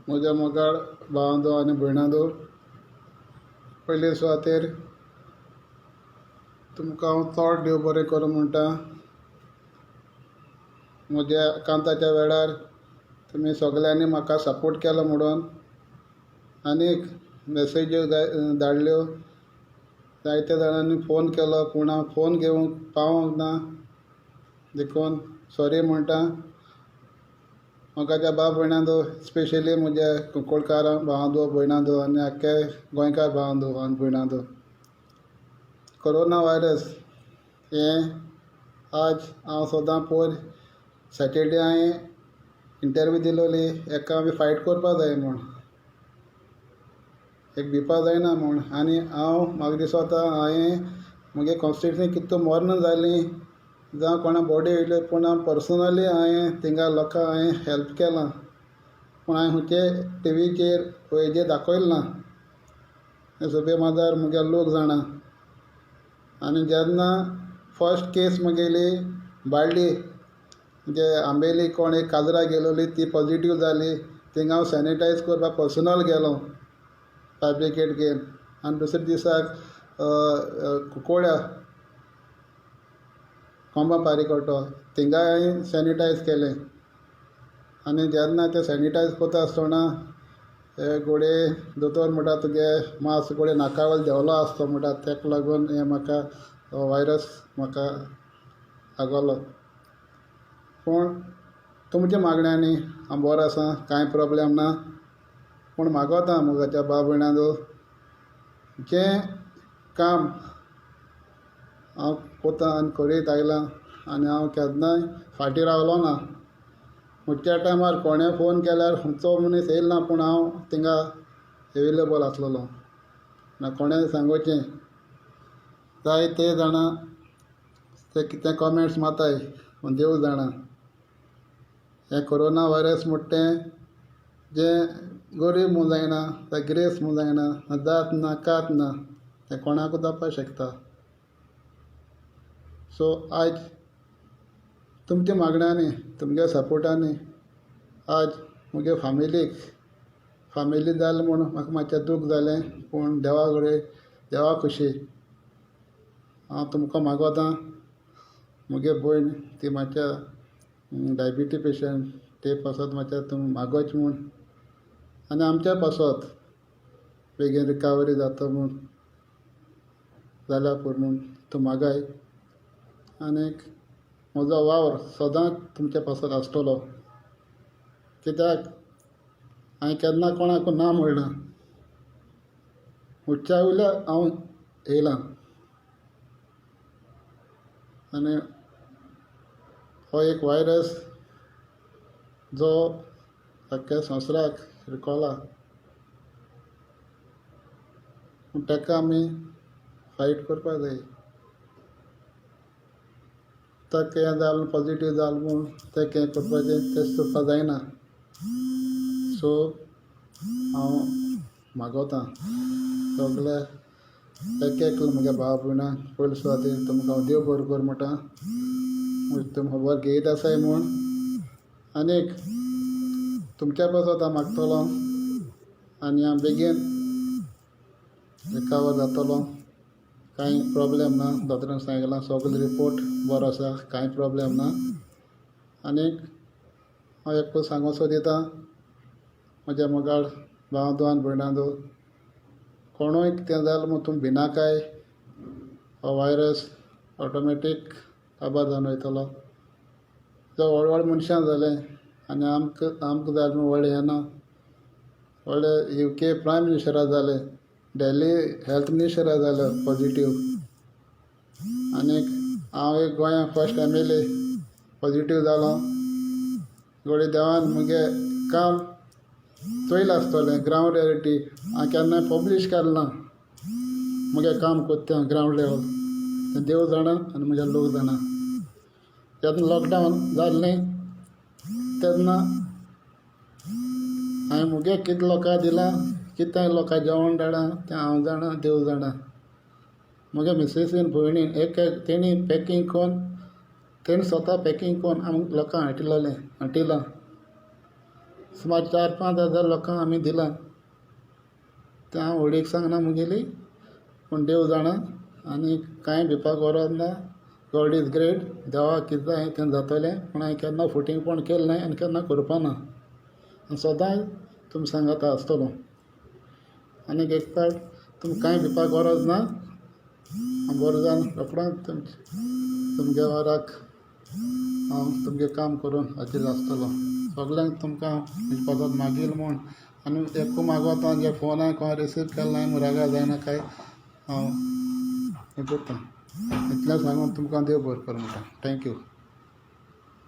म्हज्या मोगाळ भावांदो आनी भयणांदो, पयले सुवातेर तुमकां हांव चोड देव बरें करूं म्हणटा. म्हज्या कांताच्या वेळार तुमी सगल्यांनी म्हाका सपोर्ट केलो म्हणून आनीक मॅसेज्यो धाडल्यो. जायत्या जाणांनी फोन केलो पूण हांव फोन घेवंक पावोंक ना. देखून सॉरी म्हणटा. म्हाकाच्या भाव भयणांदो, स्पेशली म्हज्या कुंकळकार भावांदो भयणांदो आनी आख्खे गोंयकार भावांदो आनी भयणांदो. कोरोना वायरस हें आज हांव सदां पयर सॅटर्डे हांवें इंटरव्यू दिलोली हेका आमी फायट करपा जाय म्हूण, एक भिवपा जायना म्हूण. आनी हांव म्हाका दिसोता हांवें म्हगे कॉन्स्टिट्युन्सी कितू मरण जालीं जावं कोणा बॉडी येयल्यो पूण हांव पर्सनली हांवें थिंगा लोकांक हांवें हेल्प केलां. पूण हांवें खंयचे टीव्हीचेर हेजेर दाखयलें ना. हें सगळे माजार म्हगे लोक जाणा. आनी जेन्ना फस्ट केस म्हगेली बाळ्ळी, म्हणजे आंबेली कोण एक काजरा गेलोली ती पॉजिटीव जाली, थिंगा हांव सॅनिटायज करपाक पर्सनल गेलो फायर ब्रिगेड घेवन. आनी दुसरे दिसाक कुंकोळ्या कोंबा फारीकोटो थिंगाय हांवें सॅनिटायज केलें. आनी जेन्ना तें सॅनिटायज कोता आसतना हे घोडये दोतोर म्हणटा तुगे मास्क घोडये नाका वयलो देंवलो आसतो म्हणटा, ताका लागून हें म्हाका वायरस म्हाका लागलो. पूण तुमच्या मागण्यांनी हांव बरो आसा, कांय प्रॉब्लेम ना. पूण मागोता म्हज्या भाव भयणांदो, जें काम हांव कोतां आनी करीत आयलां आनी हांव केन्नाय फाटीं रावलो ना. म्हज्या टायमार कोणें फोन केल्यार खंयचो मनीस येयलो ना पूण हांव थिंगा एवेलेबल आसलोलो ना. कोणें सांगोचें जायते जाणां ते कितें कॉमेंट्स माताय पूण देव जाणा. हें कोरोना वायरस म्हणटा तें जें गरीब म्हूण जायना, तें गिरेस्त म्हूण जायना, जात ना कात ना, तें कोणाकूय जावपा शकता. सो आयज तुमच्या मागण्यांनी तुमगे सपोर्टांनी आज म्हगे फामिली जालें म्हूण म्हाका मातशें दूख जालें. पूण देवा कडेन देवा खुशी हांव तुमकां मागोतां. म्हगे भयण ती मातशें डायबिटी पेशंट, ते पासत मातशें तुमी मागोच म्हूण आनी आमच्या पासत बेगीन रिकवरी जाता म्हूण जाल्या पुरो म्हूण तूं मागाय. आनीक म्हजो वावर सदांच तुमच्या पासत आसतलो, कित्याक हांवें केन्ना कोणाकू ना म्हणना. हुच्च्या वयल्यान हांव येयलां आनी हो एक वायरस जो आख्ख्या संवसाराक शिरकोला, पूण ताका आमी फायट करपा जाय. ताका हें जालें पॉजिटीव जालें म्हूण ताका हें करपाचें तें करपा जायना. सो हांव मागोतां सगल्या एक म्हज्या भाव भयणांक पयले सुवातेर तुमकां हांव देव बरें कर म्हणटा. तुमी खबर घेयत आसाय म्हूण आनीक तुमच्या पासत हांव मागतलों आनी हांव बेगीन रिकवर जातलों. कांय प्रॉब्लेम ना. दोतोरान सांगलां सगलो रिपोर्ट बरो आसा, कांय प्रॉब्लेम ना. आनीक हांव एकटो सांगूं सोदितां म्हज्या मोगाळ भावांदो आनी भयणांदो, कोणूय कितें जालें म्हूण तुमी भिनाकाय. हो वायरस ऑटोमॅटीक काबार जावन वयतलो. जो व्हड व्हड मनशां जालें आनी आमकां जालें म्हूण व्हडलें हें ना. व्हडले UK प्रायम मिनिस्टरा जालें, डेली हेल्थ मिनिस्टरा जालो पॉजिटीव. आनीक हांव एक गोंया फस्ट MLA पॉजिटीव जालो. घोडये देवान म्हगे काम चोयलां आसतलें ग्रावंड रियलिटी. हांवें केन्नाय पब्लीश केलें ना म्हगे काम कोत्ता ग्रावंड लेवल. तें देव जाणा आनी म्हजे लोक जाणा. जेन्ना लॉकडावन जाल्लें तेन्ना हांवें म्हगे कितें लोकांक दिलां, कितें लोकांक जेवण धाडां तें हांव जाणा, देव जाणा. म्हगे मिसेसीन भयणीन एक तेणी पॅकींग कोन्न, तेणी स्वता पॅकींग कोन्न लोकांक हाडिल्लें हाडिलां. सुमार 4-5 हजार लोकांक आमी दिलां. तें हांव व्हडीक सांगना मुगेली, पूण देव जाणा. आनी कांय भिवपाक गरज ना. God is great. देवाक कितें जाय तें जातलें. पूण हांवें केन्ना फुटींगपण केलें ना आनी केन्ना करपा ना. आनी सदांच तुमच्या सांगाता आसतलों. आनीक एक फावट तुमकां कांय भिवपाक गरज ना. बरो जावन रोखडोच तुमगे वराक हांव तुमगें काम करून हाजीर आसतलों. सगल्यांक तुमकां म्हजे पदांत मागील म्हूण आनी एकू मागोता जे फोनाय कोण रिसीव केले नाय म्हूण रागा जायना काय हांव हें करतां. इतलें सांगून तुमकां देव बरें करूं म्हणटा. थँक्यू.